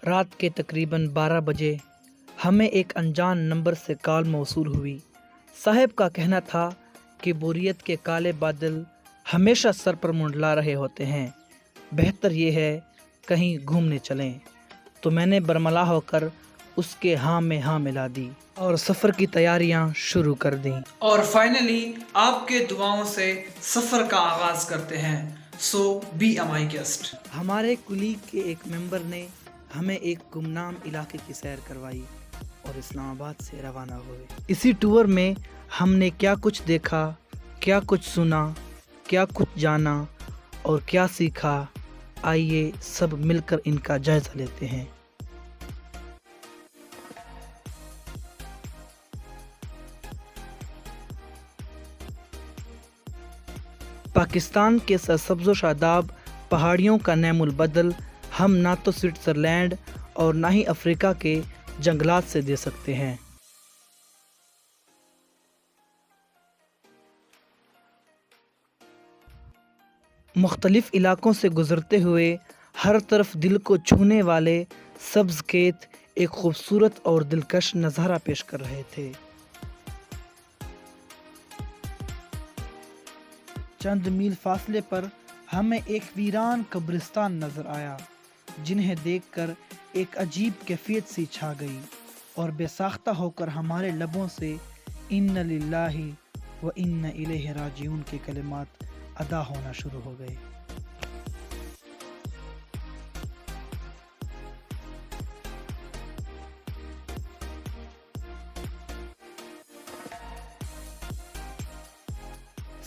رات کے تقریباً 12 بجے ہمیں ایک انجان نمبر سے کال موصول ہوئی۔ صاحب کا کہنا تھا کہ بوریت کے کالے بادل ہمیشہ سر پر منڈلا رہے ہوتے ہیں، بہتر یہ ہے کہیں گھومنے چلیں۔ تو میں نے برملا ہو کر اس کے ہاں میں ہاں ملا دی اور سفر کی تیاریاں شروع کر دیں۔ اور فائنلی آپ کے دعاؤں سے سفر کا آغاز کرتے ہیں۔ سو بی ایم آئی گیسٹ۔ ہمارے کلیگ کے ایک ممبر نے ہمیں ایک گمنام علاقے کی سیر کروائی اور اسلام آباد سے روانہ ہوئے۔ اسی ٹور میں ہم نے کیا کچھ دیکھا، کیا کچھ سنا، کیا کچھ جانا اور کیا سیکھا، آئیے سب مل کر ان کا جائزہ لیتے ہیں۔ پاکستان کے سرسبز و شاداب پہاڑیوں کا نعم البدل ہم نہ تو سوئٹزرلینڈ اور نہ ہی افریقہ کے جنگلات سے دے سکتے ہیں۔ مختلف علاقوں سے گزرتے ہوئے ہر طرف دل کو چھونے والے سبز کھیت ایک خوبصورت اور دلکش نظارہ پیش کر رہے تھے۔ چند میل فاصلے پر ہمیں ایک ویران قبرستان نظر آیا، جنہیں دیکھ کر ایک عجیب کیفیت سی چھا گئی اور بے ساختہ ہو کر ہمارے لبوں سے ان للہ و ان الیہ راجعون کے کلمات ادا ہونا شروع ہو گئے۔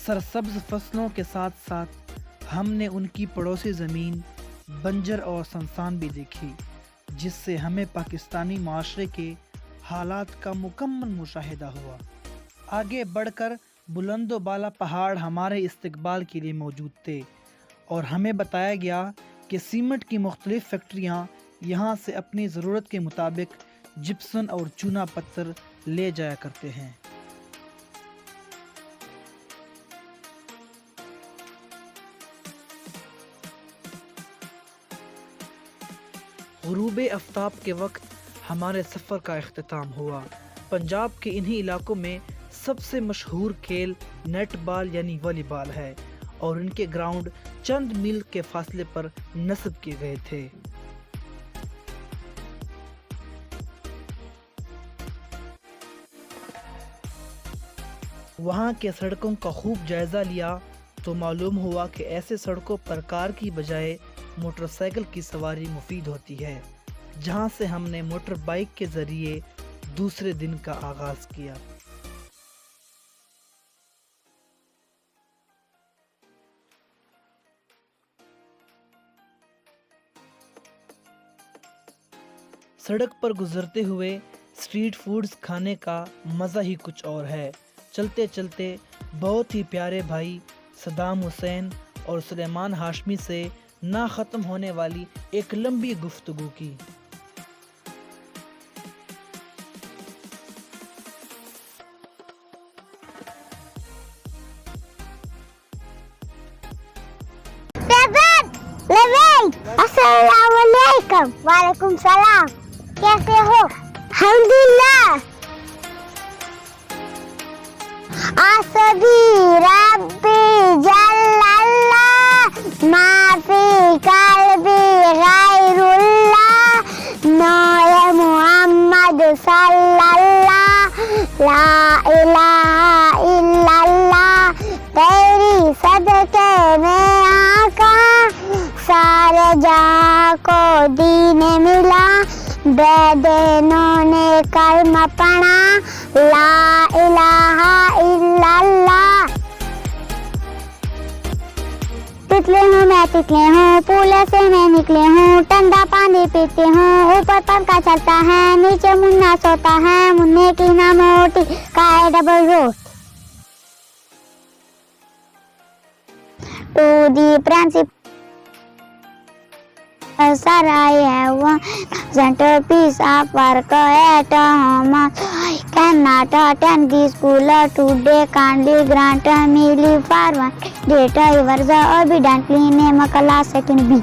سرسبز فصلوں کے ساتھ ساتھ ہم نے ان کی پڑوسی زمین بنجر اور سنسان بھی دیکھی، جس سے ہمیں پاکستانی معاشرے کے حالات کا مکمل مشاہدہ ہوا۔ آگے بڑھ کر بلند و بالا پہاڑ ہمارے استقبال کے لیے موجود تھے اور ہمیں بتایا گیا کہ سیمنٹ کی مختلف فیکٹریاں یہاں سے اپنی ضرورت کے مطابق جپسن اور چونا پتھر لے جایا کرتے ہیں۔ غروب آفتاب کے وقت ہمارے سفر کا اختتام ہوا۔ پنجاب کے انہی علاقوں میں سب سے مشہور کھیل نیٹ بال یعنی والی بال ہے اور ان کے گراؤنڈ چند میل کے فاصلے پر نصب کیے گئے تھے۔ وہاں کے سڑکوں کا خوب جائزہ لیا تو معلوم ہوا کہ ایسے سڑکوں پر کار کی بجائے موٹر سائیکل کی سواری مفید ہوتی ہے، جہاں سے ہم نے موٹر بائیک کے ذریعے دوسرے دن کا آغاز کیا۔ سڑک پر گزرتے ہوئے اسٹریٹ فوڈز کھانے کا مزہ ہی کچھ اور ہے۔ چلتے چلتے بہت ہی پیارے بھائی صدام حسین اور سلیمان ہاشمی سے نہ ختم ہونے والی ایک لمبی گفتگو کی۔ السلام علیکم۔ وعلیکم السلام، کیسے ہو؟ الحمدللہ۔ آسدی ربی جل اللہ، ما فی قلبی غیر اللہ، نور محمد صلی اللہ، لا الہ الا اللہ، تیری صدقے میں آقا سارے جہاں کو دین ملا، بے دینوں نے کلمہ پڑھا، لا الہ الا اللہ۔ تتلے ہوں میں تتلے ہوں، پولے سے میں نکلے ہوں، ٹھنڈا پانی پیتے ہوں، اوپر پنکھا چلتا ہے، نیچے منا سوتا ہے، منہ کی نہ موٹی کھائے ڈبل روٹی۔ To the principal sir, I have one centerpiece of work at home. I cannot attend the school today. Kindly grant me leave for one day. Yours obediently, name class second B.